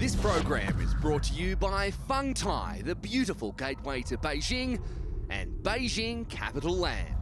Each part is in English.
This program is brought to you by Feng Tai, the beautiful gateway to Beijing, and Beijing Capital Land.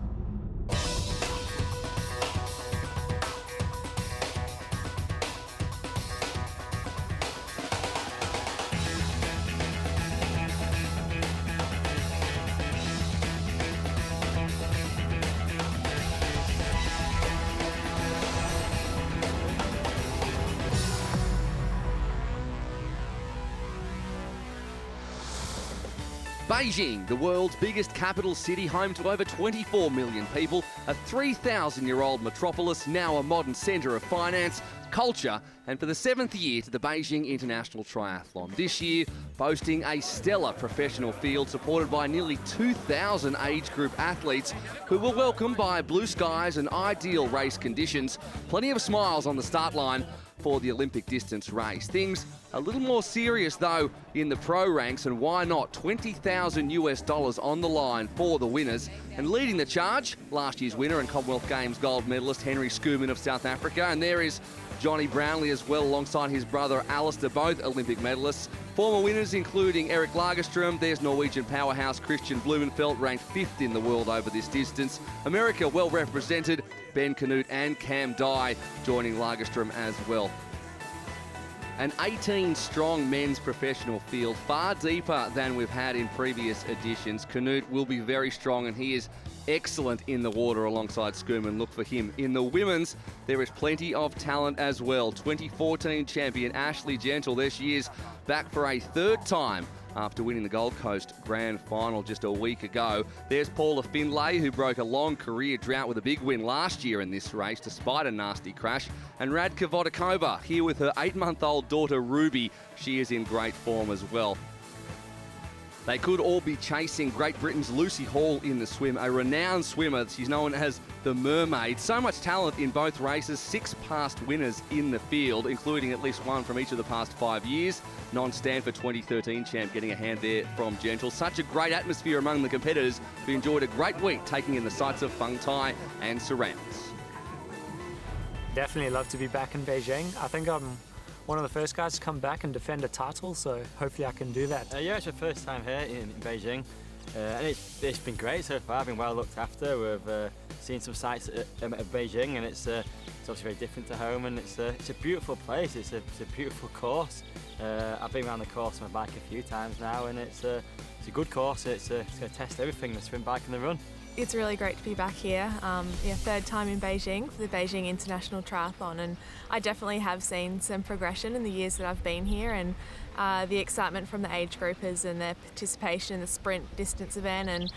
Beijing, the world's biggest capital city, home to over 24 million people, a 3,000-year-old metropolis, now a modern centre of finance, culture, and for the 7th year to the Beijing International Triathlon. This year, boasting a stellar professional field supported by nearly 2,000 age group athletes who were welcomed by blue skies and ideal race conditions. Plenty of smiles on the start line for the Olympic distance race. Things a little more serious though in the pro ranks, and why not? $20,000 on the line for the winners. And leading the charge, last year's winner and Commonwealth Games gold medalist Henry Schoeman of South Africa, and there is Johnny Brownlee as well alongside his brother Alistair, both Olympic medalists. Former winners including Erik Lagerström, there's Norwegian powerhouse Christiane Bloomenfeld, ranked 5th in the world over this distance. America well represented, Ben Canute and Cam Dye joining Lagerström as well. An 18-strong men's professional field, far deeper than we've had in previous editions. Canute will be very strong, and he is excellent in the water alongside Schoeman. Look for him. In the women's, there is plenty of talent as well. 2014 champion Ashley Gentle, there she is, back for a third time after winning the Gold Coast Grand Final just a week ago. There's Paula Finlay, who broke a long career drought with a big win last year in this race despite a nasty crash. And Radka Vodakova here with her 8-month-old daughter Ruby. She is in great form as well. They could all be chasing Great Britain's Lucy Hall in the swim, a renowned swimmer. She's known as the Mermaid. So much talent in both races, 6 past winners in the field, including at least one from each of the past 5 years. Non-Stanford 2013 champ getting a hand there from Gentle. Such a great atmosphere among the competitors who enjoyed a great week taking in the sights of Feng Tai and surrounds. Definitely love to be back in Beijing. I think I'm one of the first guys to come back and defend a title, so hopefully I can do that. Yeah, it's my first time here in Beijing, and it's been great so far. I've been well looked after. We've seen some sights of Beijing, and it's obviously very different to home, and it's a beautiful place. It's a beautiful course. I've been around the course on my bike a few times now, and it's a good course. It's going to test everything, the swim, bike and the run. It's really great to be back here. Third time in Beijing for the Beijing International Triathlon, and I definitely have seen some progression in the years that I've been here, and the excitement from the age groupers and their participation in the sprint distance event and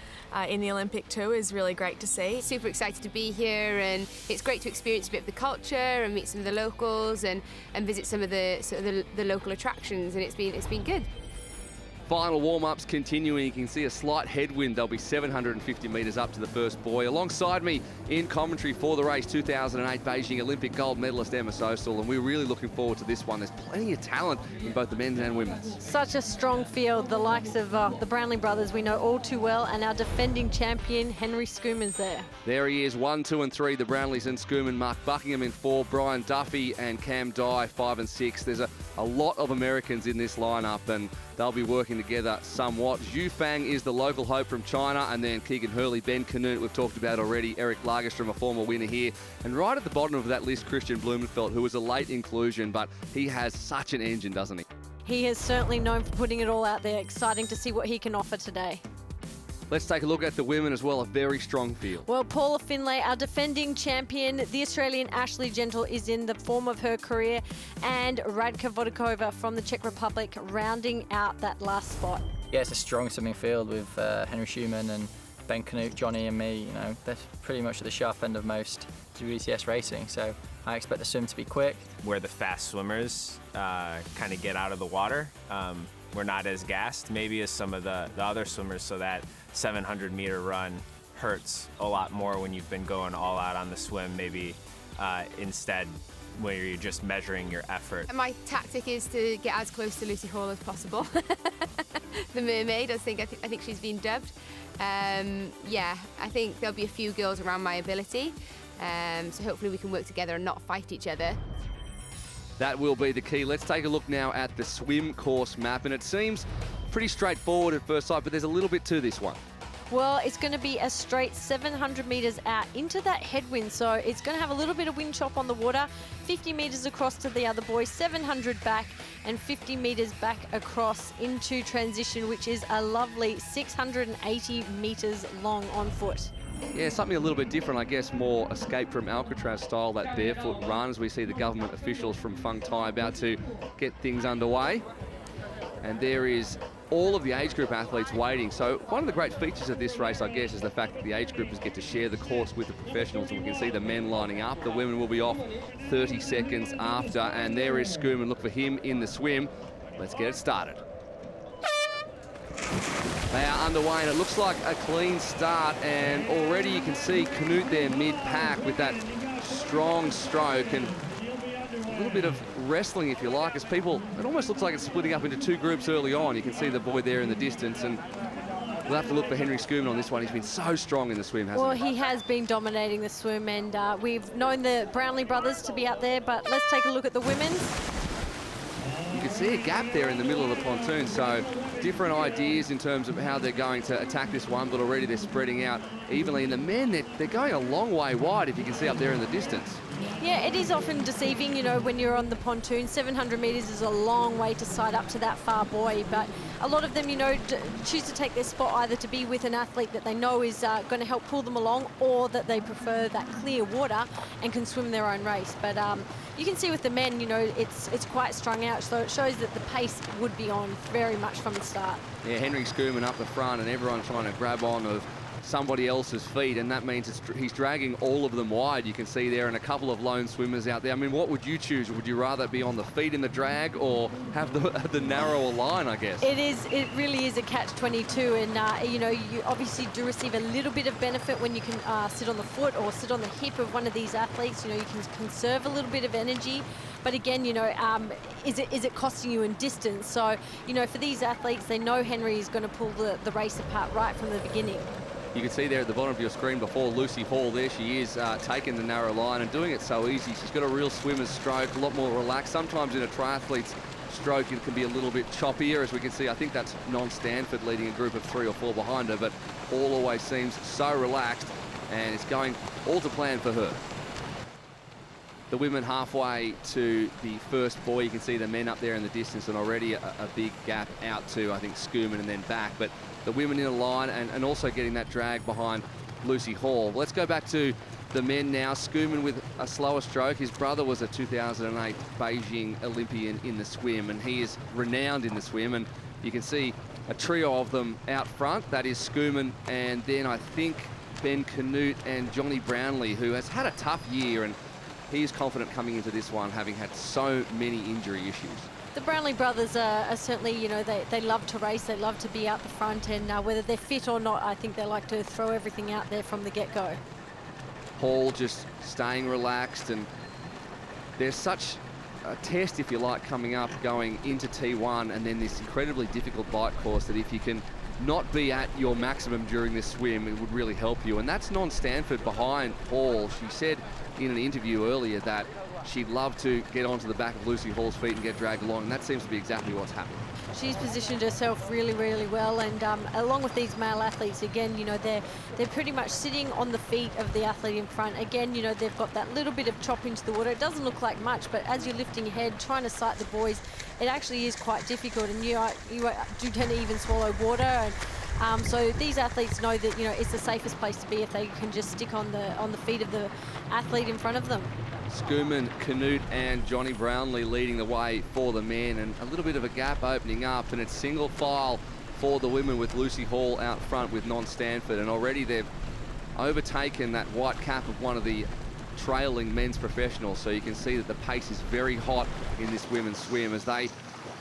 in the Olympic too is really great to see. Super excited to be here, and it's great to experience a bit of the culture and meet some of the locals and visit some of the local attractions, and it's been good. Final warm-ups continuing. You can see a slight headwind. They'll be 750 metres up to the first buoy. Alongside me in commentary for the race, 2008 Beijing Olympic gold medalist Emma Sosal, and we're really looking forward to this one. There's plenty of talent in both the men's and women's. Such a strong field. The likes of the Brownlee brothers we know all too well, and our defending champion Henry Schoeman's there. There he is, 1, 2 and 3, the Brownlees and Schoeman. Mark Buckingham in 4, Brian Duffy and Cam Dye 5 and 6. There's a lot of Americans in this lineup, and they'll be working together somewhat. Zhu Fang is the local hope from China, and then Keegan Hurley, Ben Canute, we've talked about already, Erik Lagerström, a former winner here. And right at the bottom of that list, Christiane Bloomenfeld, who was a late inclusion, but he has such an engine, doesn't he? He is certainly known for putting it all out there. Exciting to see what he can offer today. Let's take a look at the women as well, a very strong field. Well, Paula Finlay, our defending champion, the Australian Ashley Gentle is in the form of her career, and Radka Vodakova from the Czech Republic rounding out that last spot. Yeah, it's a strong swimming field with Henry Schoeman and Ben Canute, Johnny and me. You know, they're pretty much at the sharp end of most WTS racing, so I expect the swim to be quick. Where the fast swimmers kind of get out of the water, we're not as gassed maybe as some of the other swimmers, so that 700-meter run hurts a lot more when you've been going all out on the swim, maybe instead where you're just measuring your effort. My tactic is to get as close to Lucy Hall as possible. The Mermaid, I think she's been dubbed. Yeah, I think there'll be a few girls around my ability, so hopefully we can work together and not fight each other. That will be the key. Let's take a look now at the swim course map, and it seems pretty straightforward at first sight, but there's a little bit to this one. Well, it's going to be a straight 700 metres out into that headwind, so it's going to have a little bit of wind chop on the water, 50 metres across to the other boy, 700 back and 50 metres back across into transition, which is a lovely 680 metres long on foot. Yeah, something a little bit different, I guess, more escape from Alcatraz style, that barefoot run, as we see the government officials from Fung Tai about to get things underway. And there is all of the age group athletes waiting. So one of the great features of this race, I guess, is the fact that the age groupers get to share the course with the professionals, and we can see the men lining up. The women will be off 30 seconds after, and there is Schoeman. Look for him in the swim. Let's get it started. They are underway, and it looks like a clean start, and already you can see Canute there mid-pack with that strong stroke, and a little bit of wrestling, if you like, as people, it almost looks like it's splitting up into two groups early on. You can see the boy there in the distance, and we'll have to look for Henry Schoeman on this one. He's been so strong in the swim, hasn't he? Well, he has been dominating the swim, and we've known the Brownlee brothers to be out there, but let's take a look at the women's. You can see a gap there in the middle of the pontoon, so different ideas in terms of how they're going to attack this one, but already they're spreading out evenly. And the men, they're going a long way wide, if you can see up there in the distance. Yeah, it is often deceiving, you know, when you're on the pontoon. 700 metres is a long way to sight up to that far boy, but a lot of them, you know, choose to take their spot either to be with an athlete that they know is going to help pull them along, or that they prefer that clear water and can swim their own race. But you can see with the men, you know, it's quite strung out, so it shows that the pace would be on very much from the start. Yeah, Henry Schoeman up the front, and everyone trying to grab on of somebody else's feet, and that means he's dragging all of them wide. You can see there, and a couple of lone swimmers out there. I mean, what would you choose? Would you rather be on the feet in the drag, or have the narrower line, I guess? It really is a catch-22, and you know, you obviously do receive a little bit of benefit when you can sit on the foot or sit on the hip of one of these athletes. You know, you can conserve a little bit of energy, but again, you know, is it costing you in distance? So, you know, for these athletes, they know Henry is going to pull the race apart right from the beginning. You can see there at the bottom of your screen before, Lucy Hall, there she is, taking the narrow line and doing it so easy. She's got a real swimmer's stroke, a lot more relaxed. Sometimes in a triathlete's stroke, it can be a little bit choppier, as we can see. I think that's non-Stanford leading a group of 3 or 4 behind her, but all always seems so relaxed, and it's going all to plan for her. The women halfway to the first buoy. You can see the men up there in the distance, and already a big gap out to, I think, Schoeman and then back. But the women in a line, and also getting that drag behind Lucy Hall. Let's go back to the men now. Schoeman with a slower stroke. His brother was a 2008 Beijing Olympian in the swim, and he is renowned in the swim. And you can see a trio of them out front. That is Schoeman, and then I think Ben Canute and Johnny Brownlee, who has had a tough year, and he is confident coming into this one, having had so many injury issues. The Brownlee brothers are certainly, you know, they love to race, they love to be out the front, and whether they're fit or not, I think they like to throw everything out there from the get-go. Hall just staying relaxed, and there's such a test, if you like, coming up, going into T1, and then this incredibly difficult bike course that if you can not be at your maximum during this swim, it would really help you. And that's non-Stanford behind Hall. She said in an interview earlier that she'd love to get onto the back of Lucy Hall's feet and get dragged along, and that seems to be exactly what's happening. She's positioned herself really, really well, and along with these male athletes, again, you know, they're pretty much sitting on the feet of the athlete in front. Again, you know, they've got that little bit of chop into the water. It doesn't look like much, but as you're lifting your head, trying to sight the boys, it actually is quite difficult, and you do tend to even swallow water. And so these athletes know that, you know, it's the safest place to be if they can just stick on the feet of the athlete in front of them. Schoeman, Canute and Johnny Brownlee leading the way for the men, and a little bit of a gap opening up, and it's single file for the women with Lucy Hall out front with non-Stanford, and already they've overtaken that white cap of one of the trailing men's professionals, so you can see that the pace is very hot in this women's swim as they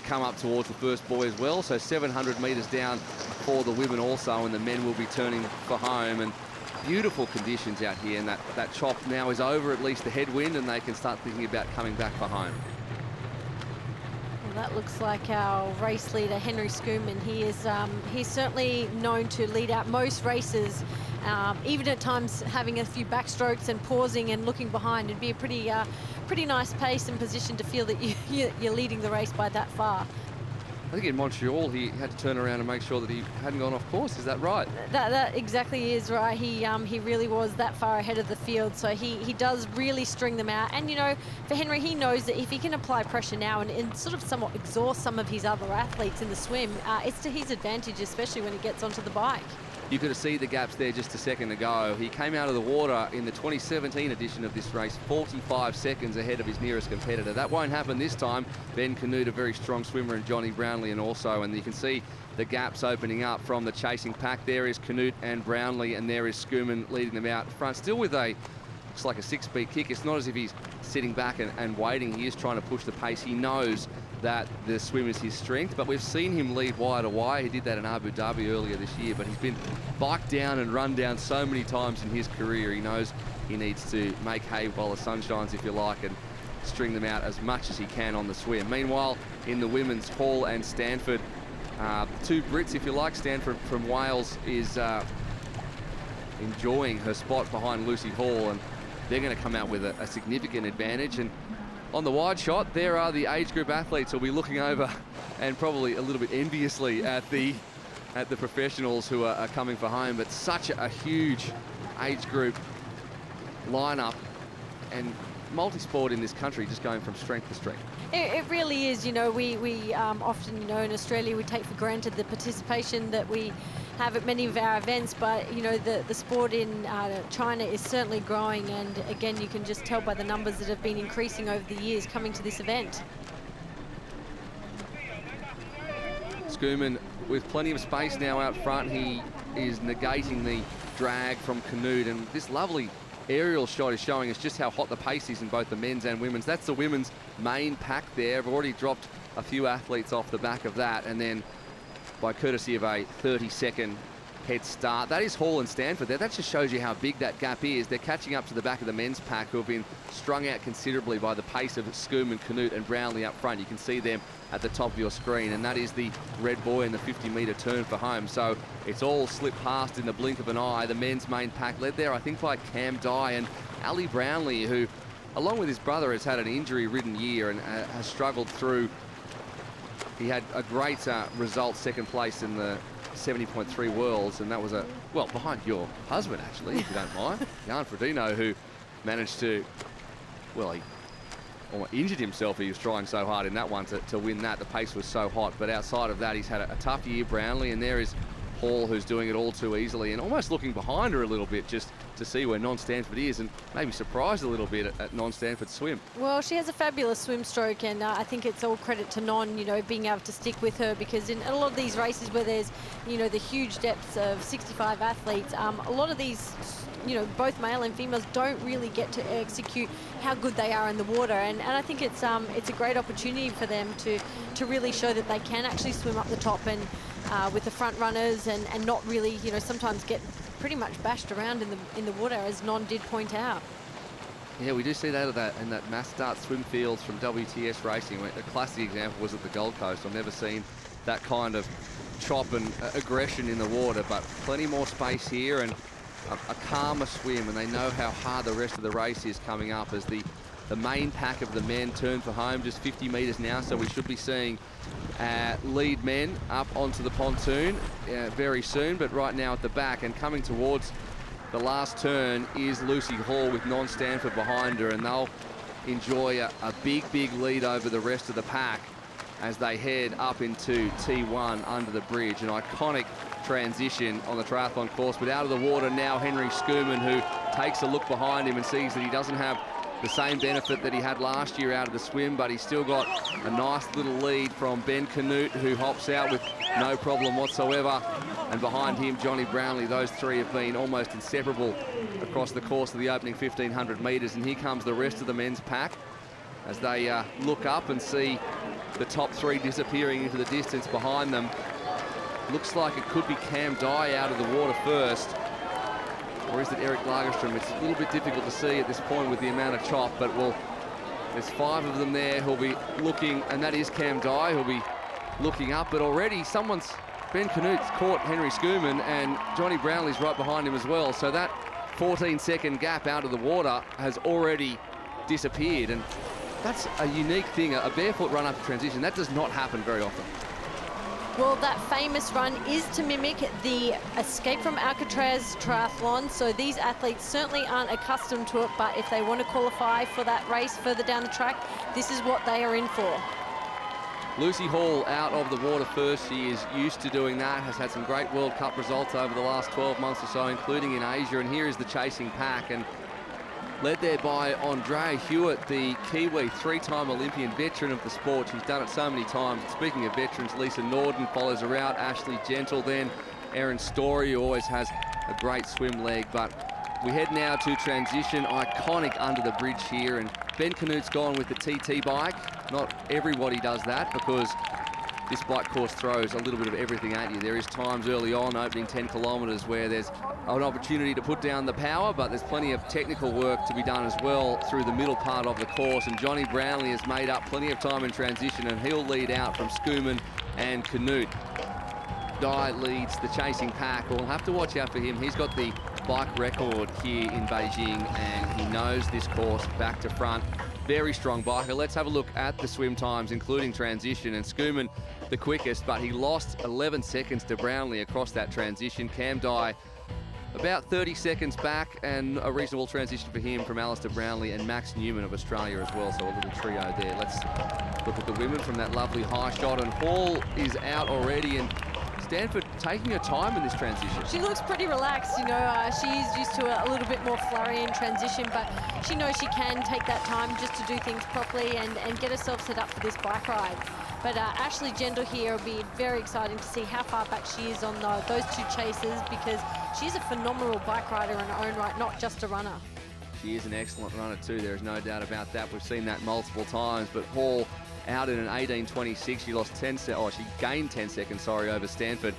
come up towards the first buoy as well. So 700 metres down for the women also, and the men will be turning for home. And beautiful conditions out here, and that chop now is over, at least the headwind, and they can start thinking about coming back for home. Well, that looks like our race leader, Henry Schoeman. He is he's certainly known to lead out most races even at times having a few backstrokes and pausing and looking behind. It'd be a pretty nice pace and position to feel that you're leading the race by that far. I think in Montreal he had to turn around and make sure that he hadn't gone off course. Is that right? That exactly is right. He really was that far ahead of the field, so he does really string them out. And, you know, for Henry, he knows that if he can apply pressure now and sort of somewhat exhaust some of his other athletes in the swim, it's to his advantage, especially when he gets onto the bike. You could have seen the gaps there just a second ago. He came out of the water in the 2017 edition of this race 45 seconds ahead of his nearest competitor. That won't happen this time. Ben Canute, a very strong swimmer, and Johnny Brownlee, and you can see the gaps opening up from the chasing pack. There is Canute and Brownlee, and there is Schoeman leading them out front, still with looks like a 6-speed kick. It's not as if he's sitting back and waiting. He is trying to push the pace. He knows that the swim is his strength, but we've seen him lead wire to wire. He did that in Abu Dhabi earlier this year, but he's been biked down and run down so many times in his career. He knows he needs to make hay while the sun shines, if you like, and string them out as much as he can on the swim. Meanwhile, in the women's, Hall and Stanford, two Brits, if you like. Stanford from Wales is enjoying her spot behind Lucy Hall, and they're going to come out with a significant advantage. And on the wide shot, there are the age group athletes who'll be looking over and probably a little bit enviously at the professionals who are coming for home. But such a huge age group lineup, and multi-sport in this country just going from strength to strength. It really is. You know, we often, you know, in Australia we take for granted the participation that we have at many of our events, but you know, the sport in China is certainly growing, and again, you can just tell by the numbers that have been increasing over the years coming to this event. Schoeman with plenty of space now out front. He is negating the drag from Canute, and this lovely aerial shot is showing us just how hot the pace is in both the men's and women's. That's the women's main pack there. I've already dropped a few athletes off the back of that, and then by courtesy of a 30-second head start. That is Hall and Stanford there. That just shows you how big that gap is. They're catching up to the back of the men's pack, who have been strung out considerably by the pace of Schoeman, Canute and Brownlee up front. You can see them at the top of your screen, and that is the red boy in the 50-metre turn for home. So it's all slipped past in the blink of an eye. The men's main pack led there, I think, by Cam Dye and Ali Brownlee, who, along with his brother, has had an injury-ridden year and has struggled through. He had a great result, second place in the 70.3 Worlds, and that was behind your husband, actually, if you don't mind, Jan Frodeno, who managed to, well, he almost injured himself. He was trying so hard in that one to win that. The pace was so hot, but outside of that, he's had a tough year, Brownlee, and there is Hall, who's doing it all too easily and almost looking behind her a little bit just to see where non-Stanford is, and maybe surprised a little bit at non-Stanford's swim. Well, she has a fabulous swim stroke, and I think it's all credit to Non, you know, being able to stick with her, because in a lot of these races where there's, you know, the huge depths of 65 athletes, a lot of these, you know, both male and females don't really get to execute how good they are in the water, and I think it's a great opportunity for them to really show that they can actually swim up the top and with the front runners and not really, you know, sometimes get pretty much bashed around in the water, as Non did point out. Yeah, we do see that in that mass start swim fields from WTS racing. A classic example was at the Gold Coast. I've never seen that kind of chop and aggression in the water, but plenty more space here and a calmer swim, and they know how hard the rest of the race is coming up as the main pack of the men turn for home, just 50 metres now, so we should be seeing lead men up onto the pontoon very soon, but right now at the back and coming towards the last turn is Lucy Hall with non-Stanford behind her, and they'll enjoy a big lead over the rest of the pack as they head up into T1 under the bridge. An iconic transition on the triathlon course, but out of the water now Henry Schoeman, who takes a look behind him and sees that he doesn't have the same benefit that he had last year out of the swim, but he's still got a nice little lead from Ben Canute, who hops out with no problem whatsoever, and behind him Johnny Brownlee. Those three have been almost inseparable across the course of the opening 1,500 metres, and here comes the rest of the men's pack as they look up and see the top three disappearing into the distance behind them. Looks like it could be Cam Dye out of the water first, or is it Eric Lagerström? It's a little bit difficult to see at this point with the amount of chop, but there's five of them there who'll be looking, and that is Cam Dye who'll be looking up, but already someone's Ben Canute's caught Henry Schoeman, and Johnny Brownlee's right behind him as well. So that 14-second gap out of the water has already disappeared, and that's a unique thing, a barefoot run after transition. That does not happen very often. Well, that famous run is to mimic the Escape from Alcatraz triathlon, so these athletes certainly aren't accustomed to it, but if they want to qualify for that race further down the track, this is what they are in for. Lucy Hall out of the water first. She is used to doing that, has had some great World Cup results over the last 12 months or so, including in Asia, and here is the chasing pack, and led there by Andre Hewitt, the Kiwi, three-time Olympian veteran of the sport. She's done it so many times. Speaking of veterans, Lisa Norden follows her out, Ashley Gentle then, Erin Story, who always has a great swim leg. But we head now to transition, iconic under the bridge here, and Ben Canute's gone with the TT bike. Not everybody does that because this bike course throws a little bit of everything at you. There is times early on, opening 10 kilometres, where there's an opportunity to put down the power, but there's plenty of technical work to be done as well through the middle part of the course. And Johnny Brownlee has made up plenty of time in transition, and he'll lead out from Schoeman and Canute. Dye leads the chasing pack. We'll have to watch out for him. He's got the bike record here in Beijing, and he knows this course back to front. Very strong biker. Let's have a look at the swim times, including transition. And Schoeman the quickest, but he lost 11 seconds to Brownlee across that transition. Cam Dye about 30 seconds back, and a reasonable transition for him from Alistair Brownlee and Max Newman of Australia as well. So a little trio there. Let's look at the women from that lovely high shot, and Hall is out already, and Stanford taking her time in this transition. She looks pretty relaxed, you know, she's used to a little bit more flurry in transition, but she knows she can take that time just to do things properly and get herself set up for this bike ride. But Ashley Gentle here will be very exciting to see how far back she is on those two chasers, because she's a phenomenal bike rider in her own right, not just a runner. She is an excellent runner too, there is no doubt about that. We've seen that multiple times, but Hall out in an 18.26. She lost 10 seconds, she gained 10 seconds, over Stanford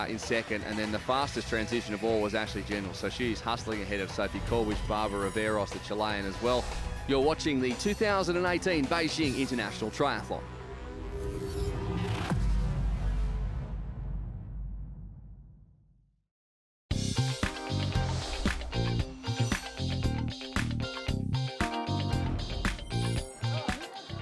in second. And then the fastest transition of all was Ashley Gentle. So she's hustling ahead of Sophie Corwish, Barbara Riveros, the Chilean as well. You're watching the 2018 Beijing International Triathlon.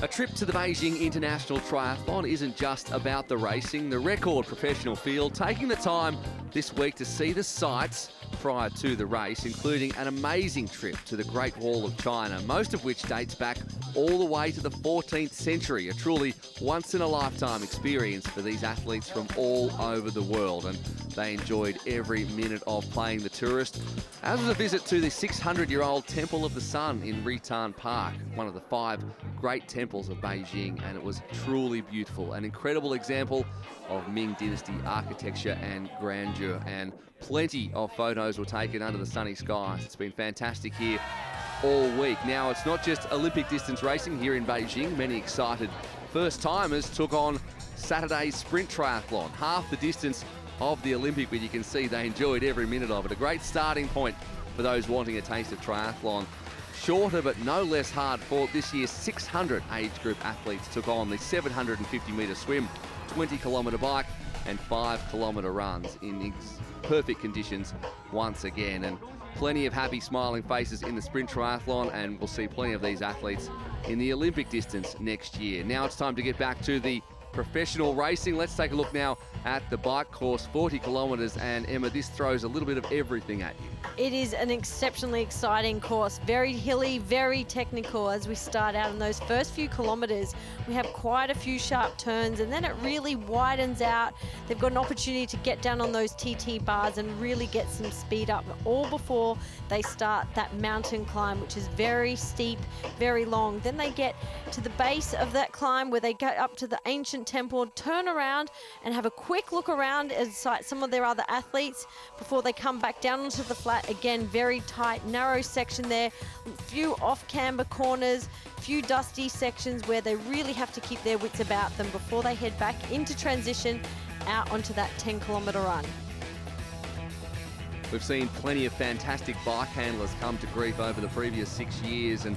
A trip to the Beijing International Triathlon isn't just about the racing. The record professional field taking the time this week to see the sights prior to the race, including an amazing trip to the Great Wall of China, most of which dates back all the way to the 14th century. A truly once-in-a-lifetime experience for these athletes from all over the world, and they enjoyed every minute of playing the tourist, as was a visit to the 600-year-old Temple of the Sun in Ritan Park, one of the 5 great temples of Beijing, and it was truly beautiful. An incredible example of Ming Dynasty architecture and grandeur, and plenty of photos were taken under the sunny skies. It's been fantastic here all week. Now, it's not just Olympic distance racing here in Beijing. Many excited first-timers took on Saturday's sprint triathlon, half the distance of the Olympic, but you can see they enjoyed every minute of it. A great starting point for those wanting a taste of triathlon. Shorter but no less hard fought. This year's 600 age group athletes took on the 750-metre swim, 20-kilometre bike and 5-kilometre runs in perfect conditions once again. And plenty of happy smiling faces in the sprint triathlon, and we'll see plenty of these athletes in the Olympic distance next year. Now it's time to get back to the professional racing. Let's take a look now at the bike course, 40 kilometres, and Emma, this throws a little bit of everything at you. It is an exceptionally exciting course, very hilly, very technical. As we start out in those first few kilometres, we have quite a few sharp turns, and then it really widens out. They've got an opportunity to get down on those TT bars and really get some speed up, all before they start that mountain climb, which is very steep, very long. Then they get to the base of that climb where they go up to the ancient temple, turn around and have a quick look around and sight some of their other athletes before they come back down onto the flat. Again, very tight, narrow section there, a few off-camber corners, few dusty sections where they really have to keep their wits about them before they head back into transition out onto that 10-kilometre run. We've seen plenty of fantastic bike handlers come to grief over the previous 6 years, and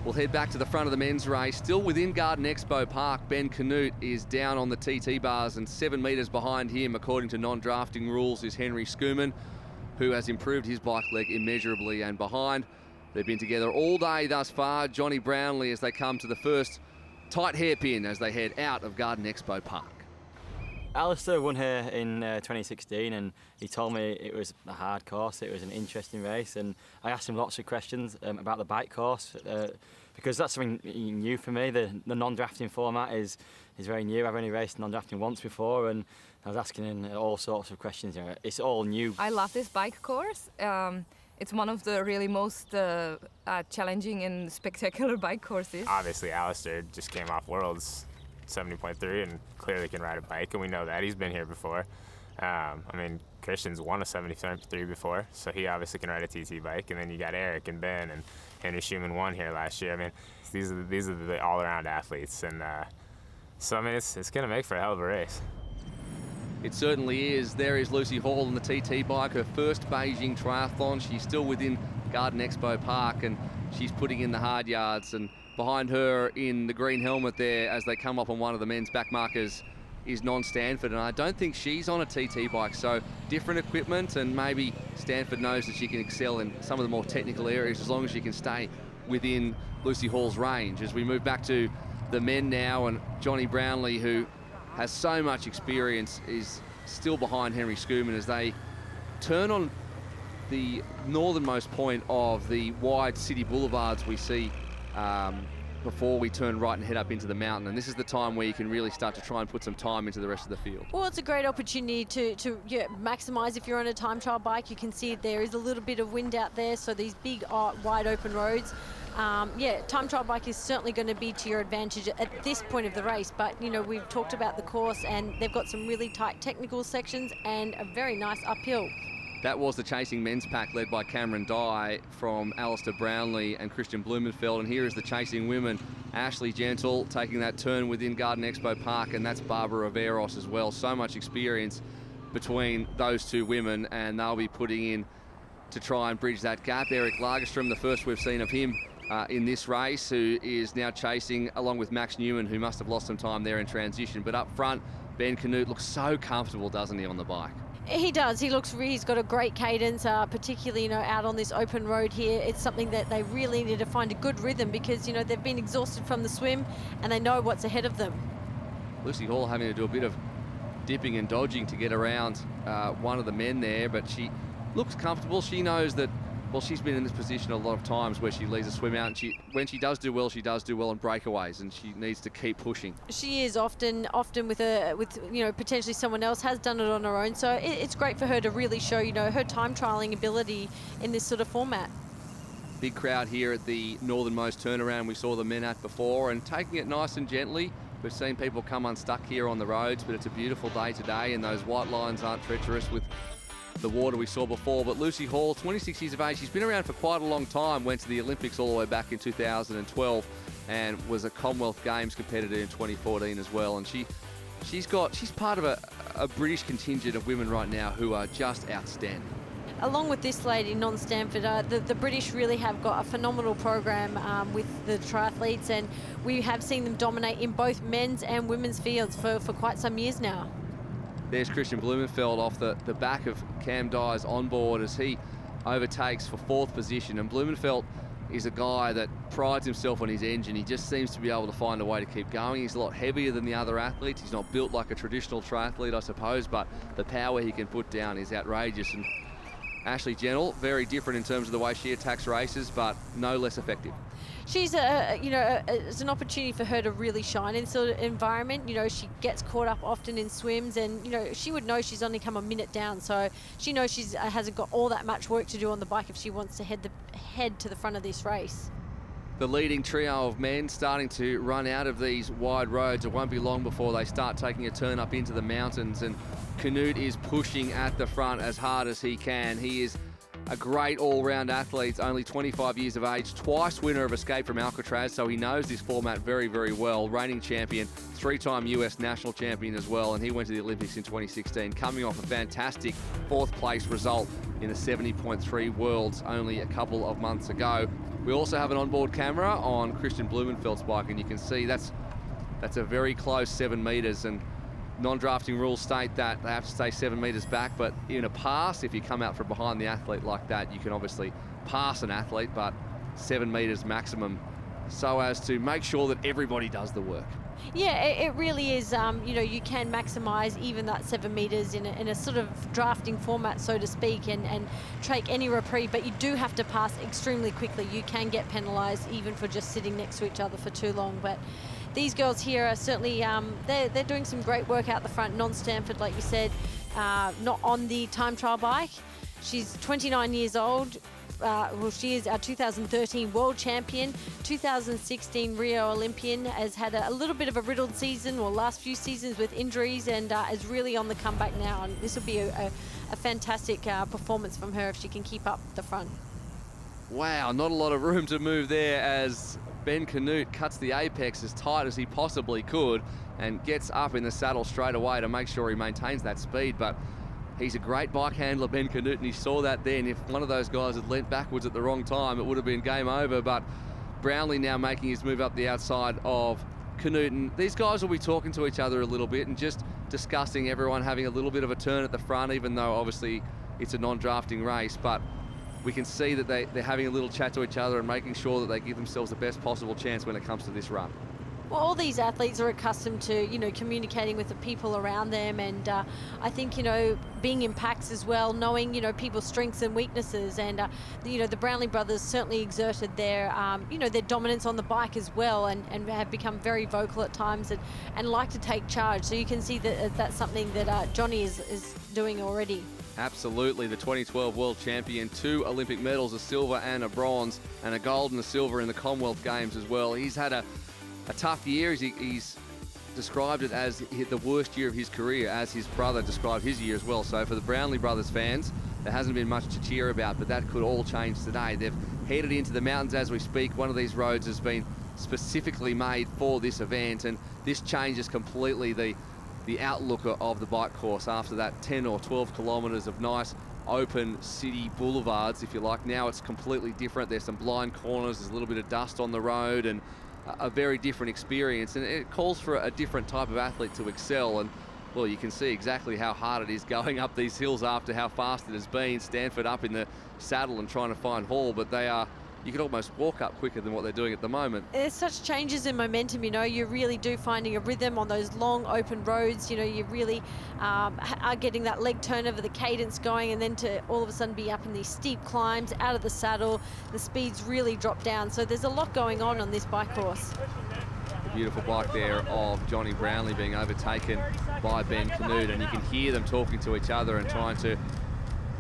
We'll head back to the front of the men's race. Still within Garden Expo Park, Ben Canute is down on the TT bars, and 7 metres behind him, according to non-drafting rules, is Henry Schoeman, who has improved his bike leg immeasurably. And behind, they've been together all day thus far, Johnny Brownlee, as they come to the first tight hairpin as they head out of Garden Expo Park. Alistair won here in 2016, and he told me it was a hard course, it was an interesting race, and I asked him lots of questions about the bike course, because that's something new for me. The non-drafting format is very new. I've only raced non-drafting once before, and I was asking him all sorts of questions. It's all new. I love this bike course. It's one of the really most challenging and spectacular bike courses. Obviously, Alistair just came off Worlds 70.3 and clearly can ride a bike, and we know that. He's been here before. I mean, Christian's won a 70.3 before, so he obviously can ride a TT bike. And then you got Eric and Ben, and Henry Schoeman won here last year. I mean, these are the all-around athletes, and so I mean, it's going to make for a hell of a race. It certainly is. There is Lucy Hall on the TT bike, her first Beijing triathlon. She's still within Garden Expo Park, and she's putting in the hard yards. And behind her in the green helmet there, as they come up on one of the men's back markers, is non-Stanford, and I don't think she's on a TT bike, so different equipment, and maybe Stanford knows that she can excel in some of the more technical areas as long as she can stay within Lucy Hall's range. As we move back to the men now, and Johnny Brownlee, who has so much experience, is still behind Henry Schoeman as they turn on the northernmost point of the wide city boulevards we see before we turn right and head up into the mountain. And this is the time where you can really start to try and put some time into the rest of the field. Well, it's a great opportunity to maximise if you're on a time trial bike. You can see there is a little bit of wind out there, so these big wide open roads. Time trial bike is certainly going to be to your advantage at this point of the race, but we've talked about the course, and they've got some really tight technical sections and a very nice uphill. That was the chasing men's pack led by Cameron Dye from Alistair Brownlee and Christiane Bloomenfeld. And here is the chasing women, Ashley Gentle taking that turn within Garden Expo Park, and that's Barbara Riveros as well. So much experience between those two women, and they'll be putting in to try and bridge that gap. Eric Lagerstrom, the first we've seen of him in this race, who is now chasing along with Max Newman, who must have lost some time there in transition. But up front, Ben Canute looks so comfortable, doesn't he, on the bike? He does. He's got a great cadence, particularly out on this open road here. It's something that they really need to find a good rhythm, because they've been exhausted from the swim and they know what's ahead of them. Lucy Hall having to do a bit of dipping and dodging to get around one of the men there, but she looks comfortable. She knows that, well, she's been in this position a lot of times where she leads a swim out, and when she does do well in breakaways, and she needs to keep pushing. She is often with potentially someone else has done it on her own, so it's great for her to really show her time trialing ability in this sort of format. Big crowd here at the northernmost turnaround we saw the men at before, and taking it nice and gently. We've seen people come unstuck here on the roads, but it's a beautiful day today, and those white lines aren't treacherous with the water we saw before. But Lucy Hall, 26 years of age, she's been around for quite a long time, went to the Olympics all the way back in 2012 and was a Commonwealth Games competitor in 2014 as well. And she's part of a British contingent of women right now who are just outstanding. Along with this lady, non-Stanford, the British really have got a phenomenal program with the triathletes, and we have seen them dominate in both men's and women's fields for quite some years now. There's Christiane Bloomenfeld off the back of Cam Dye's onboard as he overtakes for 4th position. And Bloomenfeld is a guy that prides himself on his engine. He just seems to be able to find a way to keep going. He's a lot heavier than the other athletes. He's not built like a traditional triathlete, I suppose, but the power he can put down is outrageous. And Ashley Gentle, very different in terms of the way she attacks races, but no less effective. She's it's an opportunity for her to really shine in this sort of environment. She gets caught up often in swims, and she would know she's only come a minute down, so she knows she hasn't got all that much work to do on the bike if she wants to head to the front of this race. The leading trio of men starting to run out of these wide roads. It won't be long before they start taking a turn up into the mountains, and Canute is pushing at the front as hard as he can. He is a great all-round athlete, only 25 years of age, twice winner of Escape from Alcatraz, so he knows this format very, very well. Reigning champion, 3-time US national champion as well, and he went to the Olympics in 2016, coming off a fantastic 4th place result in the 70.3 Worlds only a couple of months ago. We also have an onboard camera on Christiane Bloomenfeld's bike, and you can see that's a very close 7 metres, and non-drafting rules state that they have to stay 7 metres back, but in a pass, if you come out from behind the athlete like that, you can obviously pass an athlete, but 7 metres maximum, so as to make sure that everybody does the work. Yeah, it really is, you know, you can maximise even that 7 metres in a sort of drafting format, so to speak, and take any reprieve, but you do have to pass extremely quickly. You can get penalised even for just sitting next to each other for too long, but these girls here are certainly, they're doing some great work out the front. Non-Stanford, like you said, not on the time trial bike. She's 29 years old. Well, she is our 2013 world champion, 2016 Rio Olympian, has had a little bit of a riddled season, or last few seasons with injuries, and is really on the comeback now. And this will be a fantastic performance from her if she can keep up the front. Wow, not a lot of room to move there as Ben Canute cuts the apex as tight as he possibly could and gets up in the saddle straight away to make sure he maintains that speed. But he's a great bike handler, Ben Canute, and he saw that then. If one of those guys had leant backwards at the wrong time, it would have been game over. But Brownlee now making his move up the outside of Canute. And these guys will be talking to each other a little bit and just discussing, everyone having a little bit of a turn at the front, even though obviously it's a non-drafting race. But we can see that they're having a little chat to each other and making sure that they give themselves the best possible chance when it comes to this run. Well, all these athletes are accustomed to, you know, communicating with the people around them, and I think, you know, being in packs as well, knowing, you know, people's strengths and weaknesses, and you know, the Brownlee brothers certainly exerted their, you know, their dominance on the bike as well, and have become very vocal at times, and like to take charge. So you can see that that's something that Johnny is doing already. Absolutely, the 2012 world champion, 2 Olympic medals, a silver and a bronze, and a gold and a silver in the Commonwealth Games as well. He's had a tough year. He's described it as the worst year of his career, as his brother described his year as well. So for the Brownlee brothers fans, there hasn't been much to cheer about, but that could all change today. They've headed into the mountains as we speak. One of these roads has been specifically made for this event, and this changes completely the outlook of the bike course after that 10 or 12 kilometres of nice open city boulevards, if you like. Now it's completely different. There's some blind corners, there's a little bit of dust on the road, and a very different experience, and it calls for a different type of athlete to excel. And well, you can see exactly how hard it is going up these hills after how fast it has been. Stanford up in the saddle and trying to find Hall, but you could almost walk up quicker than what they're doing at the moment. There's such changes in momentum, you know. You really do finding a rhythm on those long open roads. You know, you really are getting that leg turnover, the cadence going, and then to all of a sudden be up in these steep climbs, out of the saddle, the speeds really drop down. So there's a lot going on this bike course. Beautiful bike there of Johnny Brownlee being overtaken by Ben Canute, and you can hear them talking to each other and trying to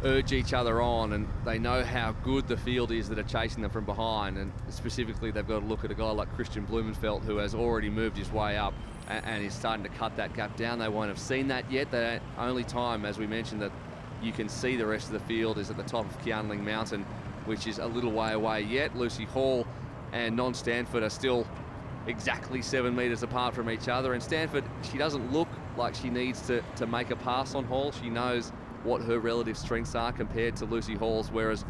urge each other on, and they know how good the field is that are chasing them from behind. And specifically, they've got to look at a guy like Christiane Bloomenfeld, who has already moved his way up and is starting to cut that gap down. They won't have seen that yet. The only time, as we mentioned, that you can see the rest of the field is at the top of Kianling Mountain, which is a little way away yet. Lucy Hall and Non-Stanford are still exactly 7 metres apart from each other, and Stanford, she doesn't look like she needs to make a pass on Hall. She knows what her relative strengths are compared to Lucy Hall's, whereas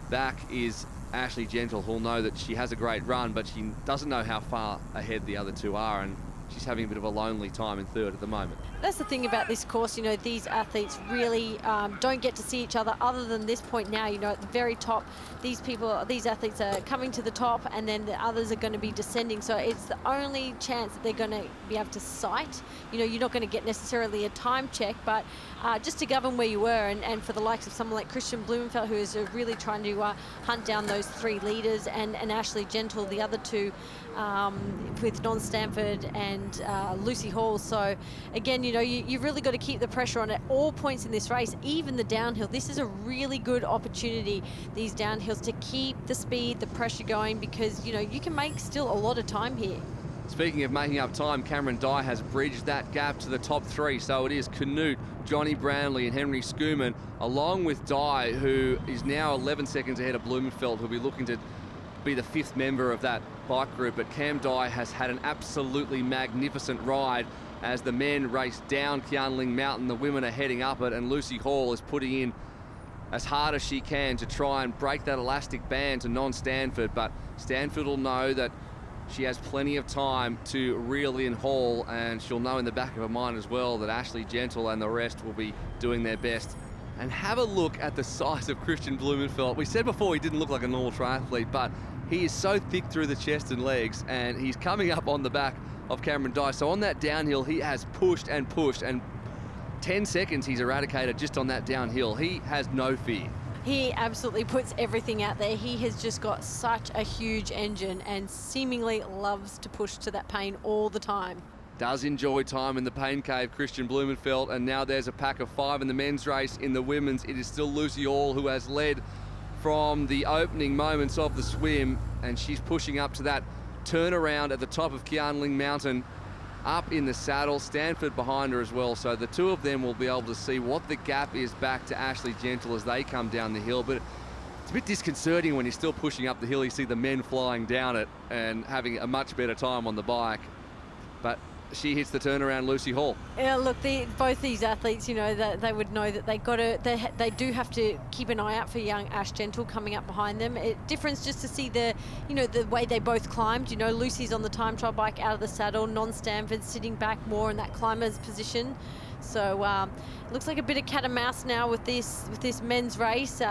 back is Ashley Gentle, who'll know that she has a great run, but she doesn't know how far ahead the other two are, and she's having a bit of a lonely time in third at the moment. That's the thing about this course, you know, these athletes really don't get to see each other other than this point now. You know, at the very top, these athletes are coming to the top, and then the others are going to be descending. So it's the only chance that they're going to be able to sight. You know, you're not going to get necessarily a time check, but just to govern where you were, and for the likes of someone like Christiane Bloomenfeld, who is really trying to hunt down those 3 leaders, and Ashley Gentle, the other 2, with Non-Stanford and Lucy Hall. So again, you know, you've really got to keep the pressure on at all points in this race, even the downhill. This is a really good opportunity, these downhills, to keep the speed, the pressure going, because, you know, you can make still a lot of time here. Speaking of making up time, Cameron Dye has bridged that gap to the top 3. So it is Canute, Johnny Brownlee and Henry Schumann, along with Dye, who is now 11 seconds ahead of Bloomenfeld, who'll be looking to be the 5th member of that bike group. But Cam Dye has had an absolutely magnificent ride as the men race down Kianling Mountain. The women are heading up it, and Lucy Hall is putting in as hard as she can to try and break that elastic band to non-Stanford, but Stanford will know that she has plenty of time to reel in Hall, and she'll know in the back of her mind as well that Ashley Gentle and the rest will be doing their best. And have a look at the size of Christiane Bloomenfeld. We said before he didn't look like a normal triathlete, but he is so thick through the chest and legs, and he's coming up on the back of Cameron Dye. So on that downhill, he has pushed, and 10 seconds he's eradicated just on that downhill. He has no fear. He absolutely puts everything out there. He has just got such a huge engine and seemingly loves to push to that pain all the time. Does enjoy time in the pain cave, Christiane Bloomenfeld, and now there's a pack of 5 in the men's race. In the women's, it is still Lucy Hall who has led from the opening moments of the swim, and she's pushing up to that turnaround at the top of Kianling Mountain, up in the saddle. Stanford behind her as well, so the two of them will be able to see what the gap is back to Ashley Gentle as they come down the hill. But it's a bit disconcerting when you're still pushing up the hill. You see the men flying down it and having a much better time on the bike. But she hits the turnaround, Lucy Hall. Yeah, look, both these athletes, you know, they would know that they do have to keep an eye out for young Ash Gentle coming up behind them. Difference just to see the way they both climbed. You know, Lucy's on the time trial bike out of the saddle, non-Stanford sitting back more in that climber's position. So it looks like a bit of cat and mouse now with this men's race.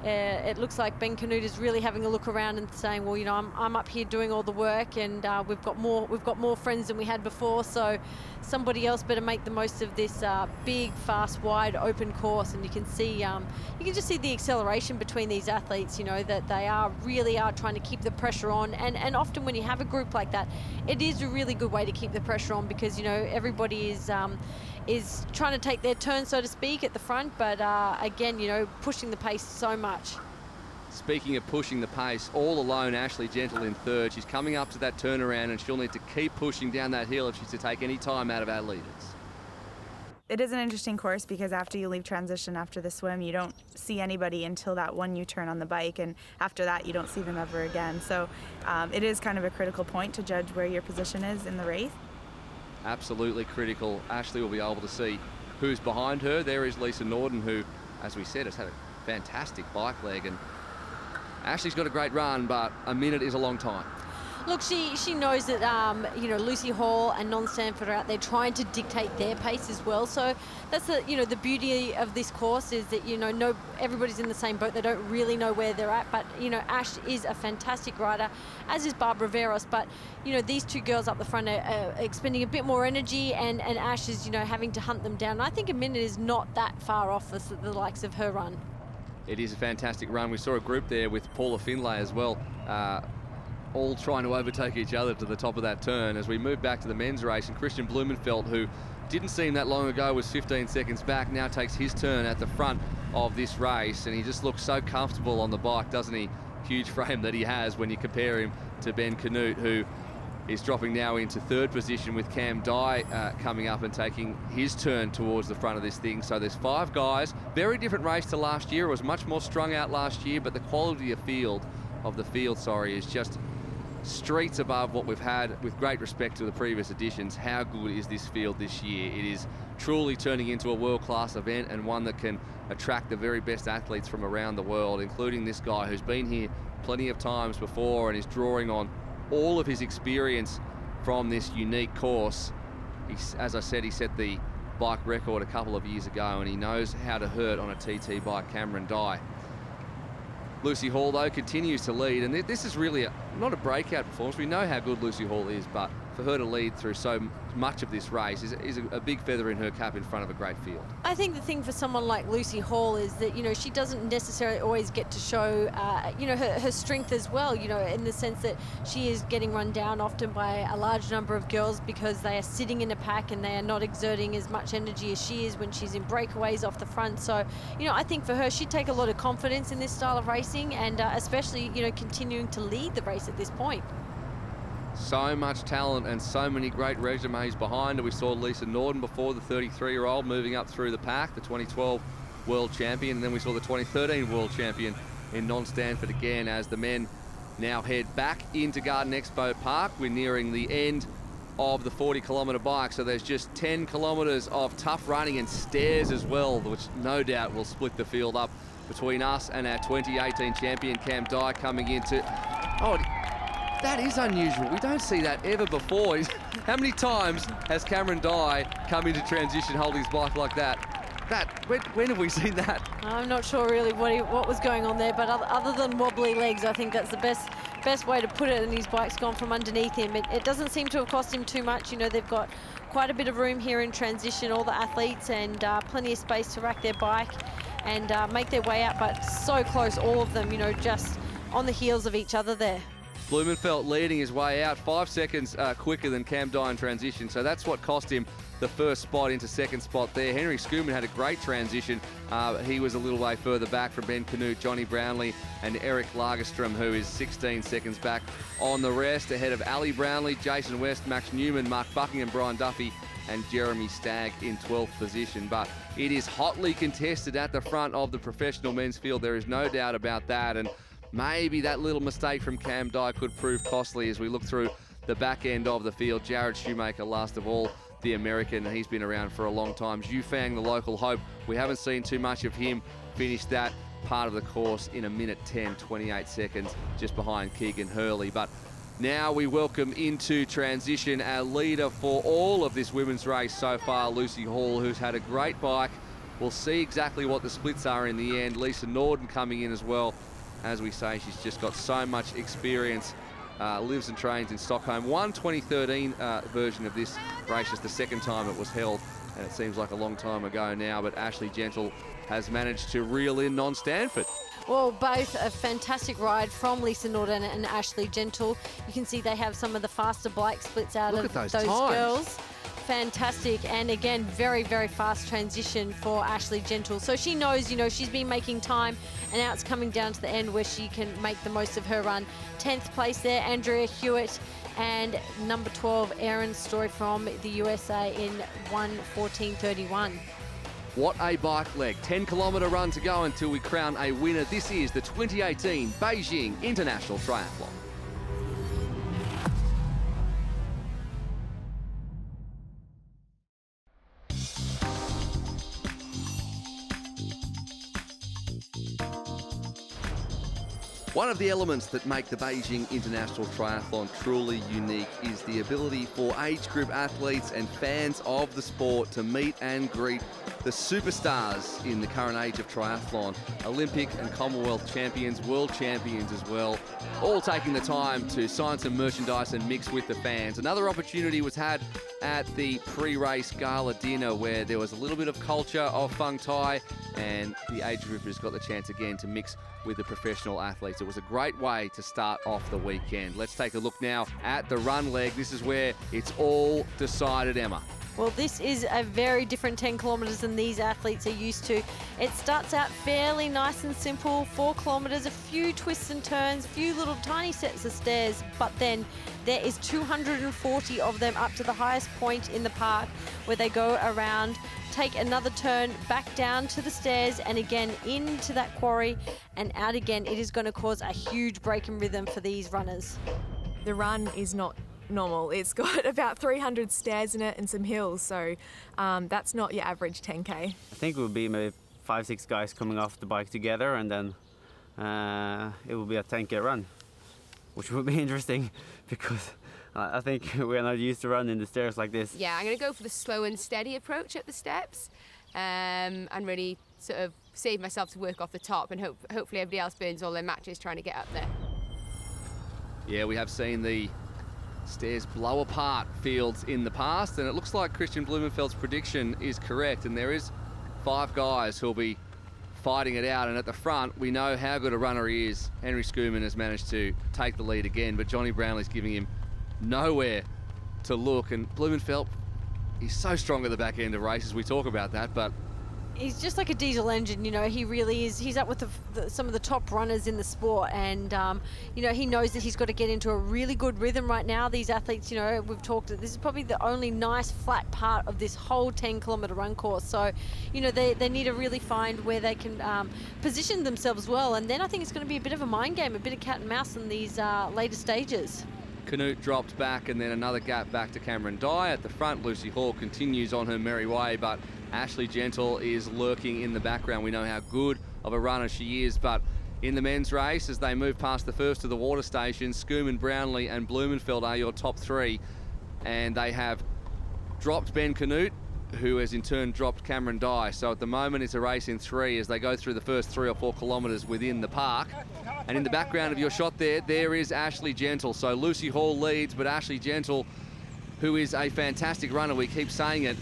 It looks like Ben Canute is really having a look around and saying, well, you know, I'm up here doing all the work, and we've got more friends than we had before, so somebody else better make the most of this big, fast, wide, open course. And you can just see the acceleration between these athletes. You know that they really are trying to keep the pressure on, and often when you have a group like that, it is a really good way to keep the pressure on, because you know everybody is trying to take their turn, so to speak, at the front, but again, you know, pushing the pace so much. Speaking of pushing the pace, all alone Ashley Gentle in third. She's coming up to that turnaround, and she'll need to keep pushing down that hill if she's to take any time out of our leaders. It is an interesting course because after you leave transition after the swim, you don't see anybody until that one U-turn on the bike, and after that you don't see them ever again. So it is kind of a critical point to judge where your position is in the race. Absolutely critical. Ashley will be able to see who's behind her. There is Lisa Norden, who, as we said, has had a fantastic bike leg, and Ashley's got a great run, but a minute is a long time. Look, she knows that you know, Lucy Hall and non-Stanford are out there trying to dictate their pace as well. So that's the beauty of this course, is that, you know, everybody's in the same boat. They don't really know where they're at. But you know, Ash is a fantastic rider, as is Barbara Veros. But you know, these two girls up the front are expending a bit more energy, and Ash is, you know, having to hunt them down. And I think a minute is not that far off the likes of her run. It is a fantastic run. We saw a group there with Paula Finlay as well, all trying to overtake each other to the top of that turn. As we move back to the men's race, and Christiane Bloomenfeld, who didn't seem that long ago was 15 seconds back, now takes his turn at the front of this race, and he just looks so comfortable on the bike, doesn't he? Huge frame that he has when you compare him to Ben Canute, who is dropping now into third position, with Cam Dye coming up and taking his turn towards the front of this thing. So there's 5 guys. Very different race to last year. It was much more strung out last year, but the quality of the field is just streets above what we've had. With great respect to the previous editions, how good is this field this year? It is truly turning into a world-class event, and one that can attract the very best athletes from around the world, including this guy who's been here plenty of times before and is drawing on all of his experience from this unique course. As I said, he set the bike record a couple of years ago, and he knows how to hurt on a TT bike, Cameron Dye. Lucy Hall, though, continues to lead, and this is really not a breakout performance. We know how good Lucy Hall is, but for her to lead through so much of this race is a big feather in her cap in front of a great field. I think the thing for someone like Lucy Hall is that, you know, she doesn't necessarily always get to show, you know, her strength as well, you know, in the sense that she is getting run down often by a large number of girls because they are sitting in a pack and they are not exerting as much energy as she is when she's in breakaways off the front. So, you know, I think for her, she'd take a lot of confidence in this style of racing, and especially, you know, continuing to lead the race at this point. So much talent and so many great resumes behind her. We saw Lisa Norden before, the 33-year-old, moving up through the pack, the 2012 world champion, and then we saw the 2013 world champion in non-Stanford again, as the men now head back into Garden Expo Park. We're nearing the end of the 40-kilometre bike, so there's just 10 kilometres of tough running and stairs as well, which no doubt will split the field up between us and our 2018 champion Cam Dye coming into... Oh, that is unusual. We don't see that ever before. How many times has Cameron Dye come into transition holding his bike like that? When have we seen that? I'm not sure really what was going on there, but other than wobbly legs, I think that's the best way to put it, and his bike's gone from underneath him. It doesn't seem to have cost him too much. You know, they've got quite a bit of room here in transition, all the athletes, and plenty of space to rack their bike and make their way out, but so close, all of them, you know, just on the heels of each other there. Bloomenfeld leading his way out 5 seconds quicker than Cam Dye in transition, so that's what cost him the first spot into second spot there. Henry Schoeman had a great transition. He was a little way further back from Ben Canute, Johnny Brownlee and Eric Lagerstrom, who is 16 seconds back on the rest, ahead of Ali Brownlee, Jason West, Max Newman, Mark Buckingham, Brian Duffy and Jeremy Stagg in 12th position. But it is hotly contested at the front of the professional men's field. There is no doubt about that, and maybe that little mistake from Cam Dye could prove costly as we look through the back end of the field. Jared Shoemaker, last of all, the American. He's been around for a long time. Zhu Fang, the local hope. We haven't seen too much of him. Finished that part of the course in 1:10, 28 seconds, just behind Keegan Hurley. But now we welcome into transition our leader for all of this women's race so far, Lucy Hall, who's had a great bike. We'll see exactly what the splits are in the end. Lisa Norden coming in as well. As we say, she's just got so much experience. Lives and trains in Stockholm. Won 2013 version of this race, just the second time it was held, and it seems like a long time ago now, but Ashley Gentle has managed to reel in non-Stanford. Well, both a fantastic ride from Lisa Norden and Ashley Gentle. You can see they have some of the faster bike splits out of those girls. Fantastic, and again, very, very fast transition for Ashley Gentle. So she knows, you know, she's been making time, and now it's coming down to the end where she can make the most of her run. 10th place there, Andrea Hewitt, and number 12, Erin Story from the USA in 1:14:31. What a bike leg. 10-kilometre run to go until we crown a winner. This is the 2018 Beijing International Triathlon. One of the elements that make the Beijing International Triathlon truly unique is the ability for age group athletes and fans of the sport to meet and greet the superstars in the current age of triathlon. Olympic and Commonwealth champions, world champions as well, all taking the time to sign some merchandise and mix with the fans. Another opportunity was had at the pre-race gala dinner where there was a little bit of culture of Feng Tai, and the age groupers got the chance again to mix with the professional athletes. It was a great way to start off the weekend. Let's take a look now at the run leg. This is where it's all decided, Emma. Well, this is a very different 10 kilometres than these athletes are used to. It starts out fairly nice and simple, 4 kilometres, a few twists and turns, a few little tiny sets of stairs, but then there is 240 of them up to the highest point in the park where they go around, take another turn back down to the stairs and again into that quarry and out again. It is going to cause a huge break in rhythm for these runners. The run is not normal. It's got about 300 stairs in it and some hills, so that's not your average 10K. I think it would be maybe 5-6 guys coming off the bike together, and then it will be a 10K run, which will be interesting because I think we're not used to running the stairs like this. Yeah, I'm going to go for the slow and steady approach at the steps and really sort of save myself to work off the top, and hopefully everybody else burns all their matches trying to get up there. Yeah, we have seen the stairs blow apart fields in the past, and it looks like Christiane Bloomenfeld's prediction is correct, and there is 5 guys who'll be fighting it out, and at the front we know how good a runner he is. Henry Schoeman has managed to take the lead again, but Johnny Brownlee's giving him nowhere to look, and Bloomenfeld, he's so strong at the back end of races. We talk about that, but he's just like a diesel engine, you know. He really is. He's up with some of the top runners in the sport, and you know, he knows that he's got to get into a really good rhythm right now. These athletes, you know, we've talked, this is probably the only nice flat part of this whole 10-kilometre run course, so you know, they need to really find where they can position themselves well, and then I think it's going to be a bit of a mind game, a bit of cat and mouse in these later stages. Canute dropped back, and then another gap back to Cameron Dye. At the front, Lucy Hall continues on her merry way, but Ashley Gentle is lurking in the background. We know how good of a runner she is, but in the men's race, as they move past the first of the water stations, Schoeman, Brownlee and Bloomenfeld are your top three, and they have dropped Ben Canute, who has in turn dropped Cameron Dye. So at the moment it's a race in three as they go through the first 3 or 4 kilometres within the park. And in the background of your shot there is Ashley Gentle. So Lucy Hall leads, but Ashley Gentle, who is a fantastic runner, we keep saying it,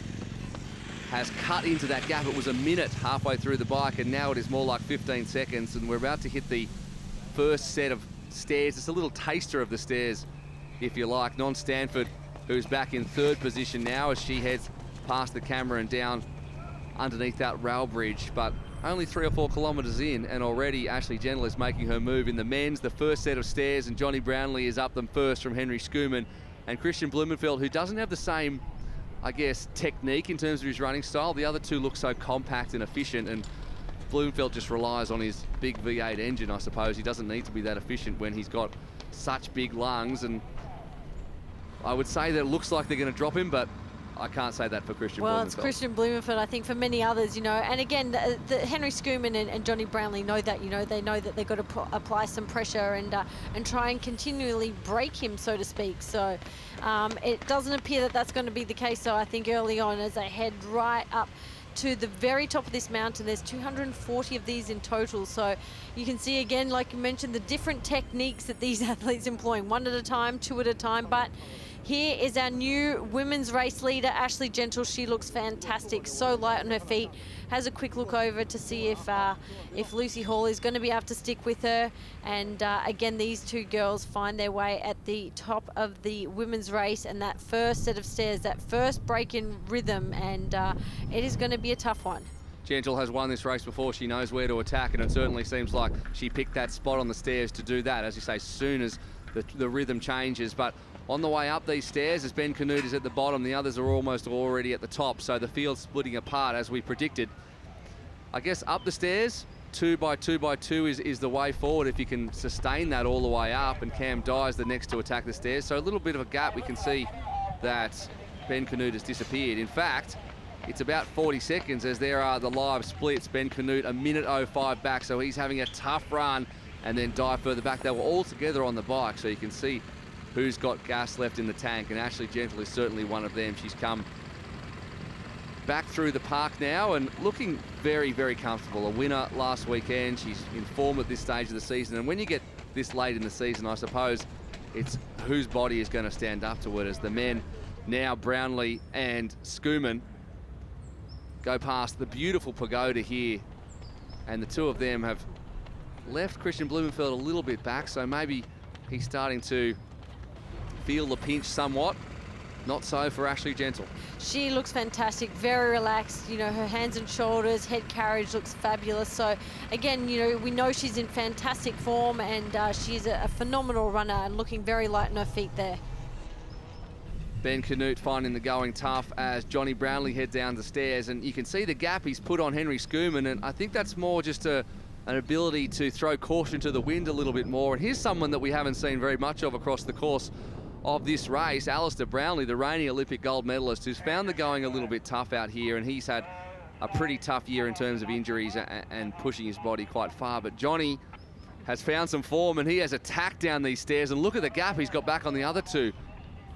has cut into that gap. It was a minute halfway through the bike, and now it is more like 15 seconds, and we're about to hit the first set of stairs. It's a little taster of the stairs, if you like. Non-Stanford, who's back in third position now as she heads past the camera and down underneath that rail bridge, but only 3 or 4 kilometres in, and already Ashley Gentle is making her move. In the men's, the first set of stairs, and Johnny Brownlee is up them first from Henry Schoeman, and Christiane Bloomenfeld, who doesn't have the same, I guess, technique in terms of his running style. The other two look so compact and efficient, and Bloomenfeld just relies on his big V8 engine, I suppose. He doesn't need to be that efficient when he's got such big lungs, and I would say that it looks like they're going to drop him, but I can't say that for Christiane Bloomenfeld. Well, it's Christiane Bloomenfeld, I think, for many others, you know. And again, the Henry Schoeman and Johnny Brownlee know that, you know. They know that they've got to apply some pressure and try and continually break him, so to speak. So it doesn't appear that that's going to be the case. So I think early on, as they head right up to the very top of this mountain, there's 240 of these in total. So you can see, again, like you mentioned, the different techniques that these athletes employing, 1 at a time, 2 at a time. But here is our new women's race leader, Ashley Gentle. She looks fantastic, so light on her feet. Has a quick look over to see if Lucy Hall is going to be able to stick with her. And again, these two girls find their way at the top of the women's race, and that first set of stairs, that first break in rhythm, and it is going to be a tough one. Gentle has won this race before. She knows where to attack, and it certainly seems like she picked that spot on the stairs to do that, as you say, soon as the rhythm changes. But on the way up these stairs, as Ben Canute is at the bottom, the others are almost already at the top, so the field's splitting apart as we predicted. I guess up the stairs, 2 by 2 by 2 is the way forward if you can sustain that all the way up, and Cam Dye is the next to attack the stairs. So a little bit of a gap. We can see that Ben Canute has disappeared. In fact, it's about 40 seconds as there are the live splits. Ben Canute a minute 05 back, so he's having a tough run, and then Dye further back. They were all together on the bike, so you can see who's got gas left in the tank, and Ashley Gentle is certainly one of them. She's come back through the park now and looking very, very comfortable. A winner last weekend. She's in form at this stage of the season, and when you get this late in the season, I suppose it's whose body is going to stand up to it, as the men now, Brownlee and Schoeman, go past the beautiful pagoda here, and the two of them have left Christiane Bloomenfeld a little bit back, so maybe he's starting to feel the pinch somewhat. Not so for Ashley Gentle. She looks fantastic, very relaxed. You know, her hands and shoulders, head carriage looks fabulous. So again, you know, we know she's in fantastic form, and she's a phenomenal runner and looking very light on her feet there. Ben Canute finding the going tough as Johnny Brownlee heads down the stairs, and you can see the gap he's put on Henry Schoeman, and I think that's more just an ability to throw caution to the wind a little bit more. And here's someone that we haven't seen very much of across the course of this race, Alistair Brownlee, the reigning Olympic gold medalist, who's found the going a little bit tough out here, and he's had a pretty tough year in terms of injuries and pushing his body quite far. But Johnny has found some form, and he has attacked down these stairs, and look at the gap he's got back on the other two.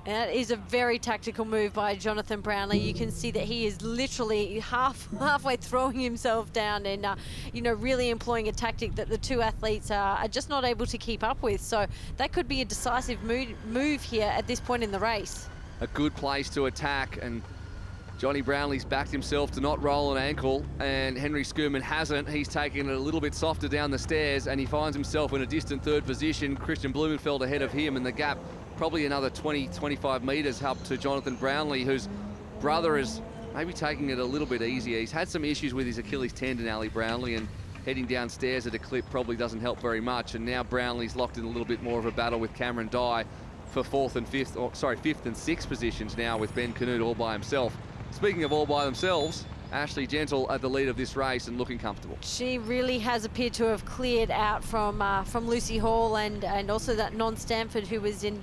And that is a very tactical move by Jonathan Brownlee. You can see that he is literally halfway throwing himself down and, you know, really employing a tactic that the two athletes are just not able to keep up with. So that could be a decisive move here at this point in the race. A good place to attack, and Johnny Brownlee's backed himself to not roll an ankle, and Henry Schoeman hasn't. He's taken it a little bit softer down the stairs, and he finds himself in a distant third position. Christiane Bloomenfeld ahead of him, and the gap probably another 20-25 metres up to Jonathan Brownlee, whose brother is maybe taking it a little bit easier. He's had some issues with his Achilles tendon, Ali Brownlee, and heading downstairs at a clip probably doesn't help very much. And now Brownlee's locked in a little bit more of a battle with Cameron Dye for fifth and sixth positions now, with Ben Canute all by himself. Speaking of all by themselves, Ashley Gentle at the lead of this race and looking comfortable. She really has appeared to have cleared out from Lucy Hall and also that Non-Stanford, who was in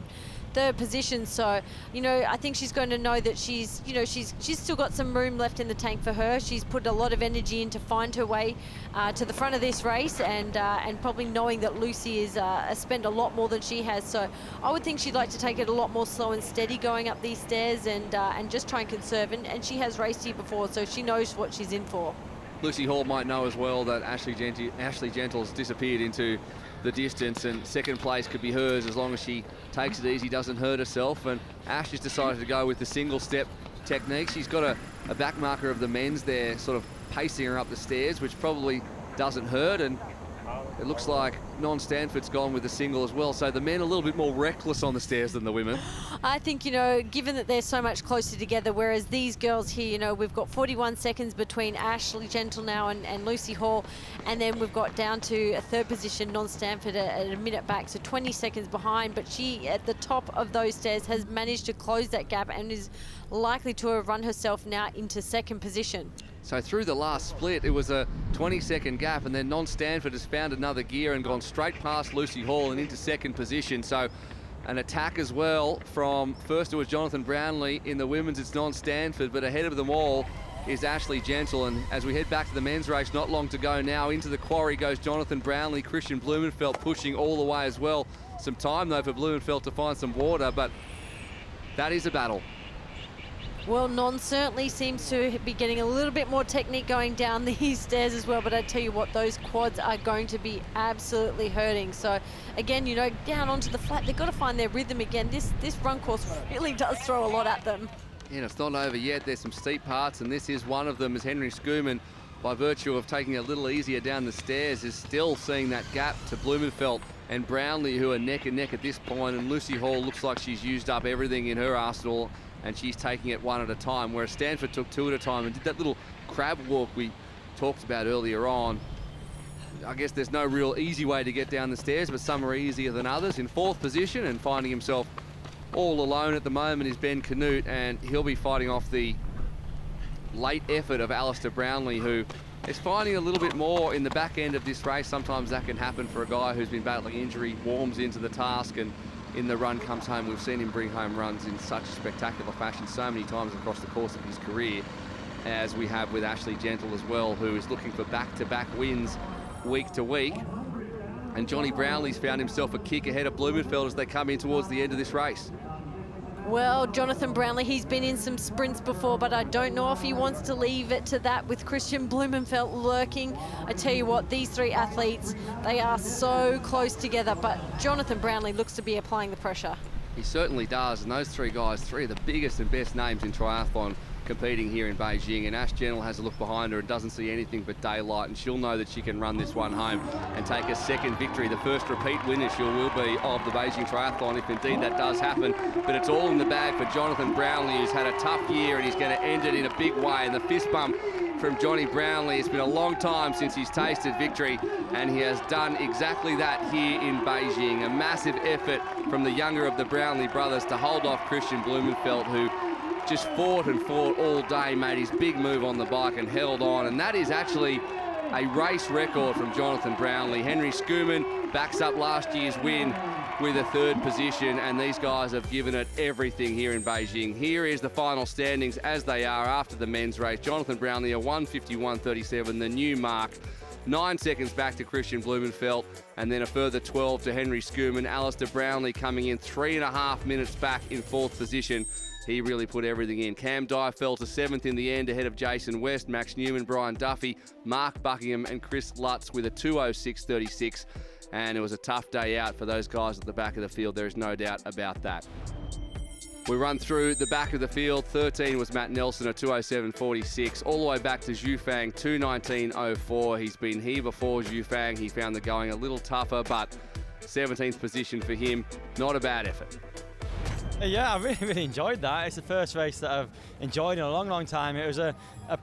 third position. So, you know, I think she's going to know that she's still got some room left in the tank for her. She's put a lot of energy in to find her way to the front of this race, and probably knowing that Lucy is spent a lot more than she has. So I would think she'd like to take it a lot more slow and steady going up these stairs, and just try and conserve. And she has raced here before, so she knows what she's in for. Lucy Hall might know as well that Ashley Gentle's disappeared into the distance, and second place could be hers as long as she takes it easy, doesn't hurt herself. And Ash has decided to go with the single step technique. She's got a back marker of the men's there, sort of pacing her up the stairs, which probably doesn't hurt. And it looks like Non-Stanford's gone with the single as well. So the men a little bit more reckless on the stairs than the women. I think, you know, given that they're so much closer together, whereas these girls here, you know, we've got 41 seconds between Ashley Gentle now and Lucy Hall, and then we've got down to a third position, Non-Stanford at a minute back, so 20 seconds behind. But she, at the top of those stairs, has managed to close that gap and is likely to have run herself now into second position. So through the last split, it was a 20-second gap, and then Non-Stanford has found another gear and gone straight past Lucy Hall and into second position. So an attack as well from, first it was Jonathan Brownlee. In the women's, it's Non-Stanford, but ahead of them all is Ashley Gentle. And as we head back to the men's race, not long to go now, into the quarry goes Jonathan Brownlee. Christiane Bloomenfeld pushing all the way as well. Some time, though, for Bloomenfeld to find some water, but that is a battle. Well, Non certainly seems to be getting a little bit more technique going down these stairs as well, but I tell you what, those quads are going to be absolutely hurting. So again, you know, down onto the flat, they've got to find their rhythm again. This run course really does throw a lot at them. Yeah, it's not over yet. There's some steep parts, and this is one of them, as Henry Schoeman, by virtue of taking a little easier down the stairs, is still seeing that gap to Bloomenfeld and Brownlee, who are neck and neck at this point. And Lucy Hall looks like she's used up everything in her arsenal, and she's taking it one at a time, whereas Stanford took two at a time and did that little crab walk we talked about earlier on. I guess there's no real easy way to get down the stairs, but some are easier than others. In fourth position and finding himself all alone at the moment is Ben Canute, and he'll be fighting off the late effort of Alistair Brownlee, who is finding a little bit more in the back end of this race. Sometimes that can happen for a guy who's been battling injury, warms into the task, and in the run comes home. We've seen him bring home runs in such spectacular fashion so many times across the course of his career, as we have with Ashley Gentle as well, who is looking for back-to-back wins week to week. And Johnny Brownlee's found himself a kick ahead of Bloomenfeld as they come in towards the end of this race. Well, Jonathan Brownlee, he's been in some sprints before, but I don't know if he wants to leave it to that with Christiane Bloomenfeld lurking. I tell you what, these three athletes, they are so close together, but Jonathan Brownlee looks to be applying the pressure. He certainly does, and those three guys, three of the biggest and best names in triathlon, competing here in Beijing. And Ash Gentle has a look behind her and doesn't see anything but daylight, and she'll know that she can run this one home and take a second victory. The first repeat winner she will be of the Beijing Triathlon, if indeed that does happen. But it's all in the bag for Jonathan Brownlee, who's had a tough year, and he's going to end it in a big way. And the fist bump from Johnny Brownlee, it's been a long time since he's tasted victory, and he has done exactly that here in Beijing. A massive effort from the younger of the Brownlee brothers to hold off Christiane Bloomenfeld, who just fought and fought all day, made his big move on the bike and held on. And that is actually a race record from Jonathan Brownlee. Henry Schoeman backs up last year's win with a third position, and these guys have given it everything here in Beijing. Here is the final standings as they are after the men's race. Jonathan Brownlee, a 1:51.37, the new mark. 9 seconds back to Christiane Bloomenfeld, and then a further 12 to Henry Schoeman. Alistair Brownlee coming in 3.5 minutes back in fourth position. He really put everything in. Cam Dye fell to 7th in the end, ahead of Jason West, Max Newman, Brian Duffy, Mark Buckingham and Chris Lutz with a 2:06.36. And it was a tough day out for those guys at the back of the field. There is no doubt about that. We run through the back of the field. 13 was Matt Nelson, a 2:07.46. All the way back to Zhu Fang, 2:19.04. He's been here before, Zhu Fang. He found the going a little tougher, but 17th position for him. Not a bad effort. Yeah, I really enjoyed that. It's the first race that I've enjoyed in a long time. It was a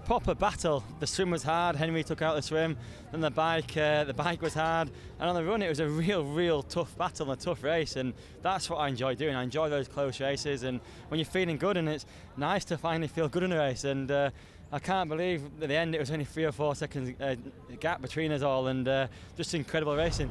proper battle. The swim was hard. Henry took out the swim. Then the bike was hard. And on the run, it was a real tough battle and a tough race. And that's what I enjoy doing. I enjoy those close races. And when you're feeling good, and it's nice to finally feel good in a race. And I can't believe at the end it was only 3 or 4 seconds gap between us all. And just incredible racing.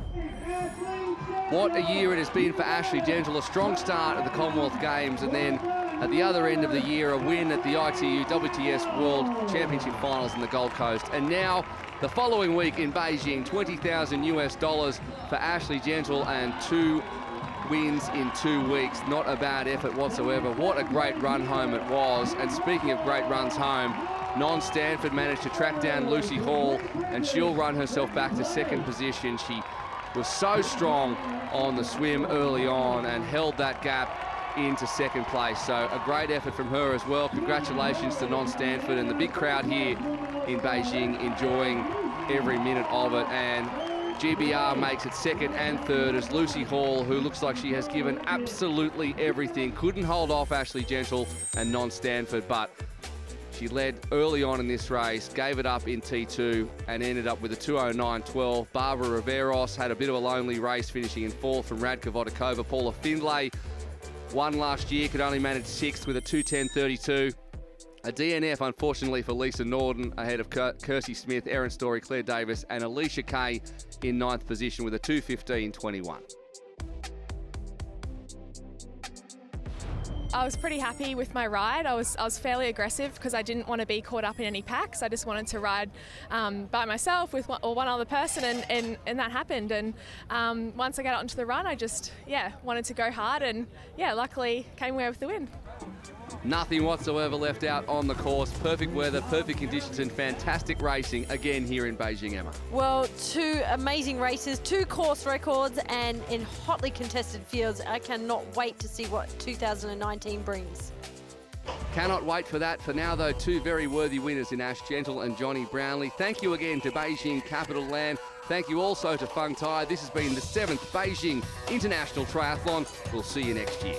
What a year it has been for Ashley Gentle. A strong start at the Commonwealth Games, and then at the other end of the year, a win at the ITU WTS World Championship Finals in the Gold Coast. And now, the following week in Beijing, $20,000 for Ashley Gentle and 2 wins in 2 weeks. Not a bad effort whatsoever. What a great run home it was. And speaking of great runs home, Non-Stanford managed to track down Lucy Hall, and she'll run herself back to second position. She was so strong on the swim early on and held that gap into second place. So a great effort from her as well. Congratulations to Non-Stanford and the big crowd here in Beijing enjoying every minute of it. And GBR makes it second and third as Lucy Hall, who looks like she has given absolutely everything, couldn't hold off Ashley Gentle and Non-Stanford, but she led early on in this race, gave it up in T2 and ended up with a 2:09.12. Barbara Riveros had a bit of a lonely race, finishing in fourth from Radka Vodakova. Paula Finlay won last year, could only manage sixth with a 2:10.32. A DNF, unfortunately, for Lisa Norden, ahead of Kirsty Smith, Erin Story, Claire Davis and Alicia Kay in ninth position with a 2:15.21. I was pretty happy with my ride. I was fairly aggressive because I didn't want to be caught up in any packs. I just wanted to ride by myself with one other person, and that happened. And once I got out into the run, I just wanted to go hard, and luckily came away with the win. Nothing whatsoever left out on the course. Perfect weather, perfect conditions and fantastic racing again here in Beijing, Emma. Well, 2 amazing races, 2 course records, and in hotly contested fields. I cannot wait to see what 2019 brings. Cannot wait for that. For now, though, 2 very worthy winners in Ash Gentle and Johnny Brownlee. Thank you again to Beijing Capital Land. Thank you also to Feng Tai. This has been the 7th Beijing International Triathlon. We'll see you next year.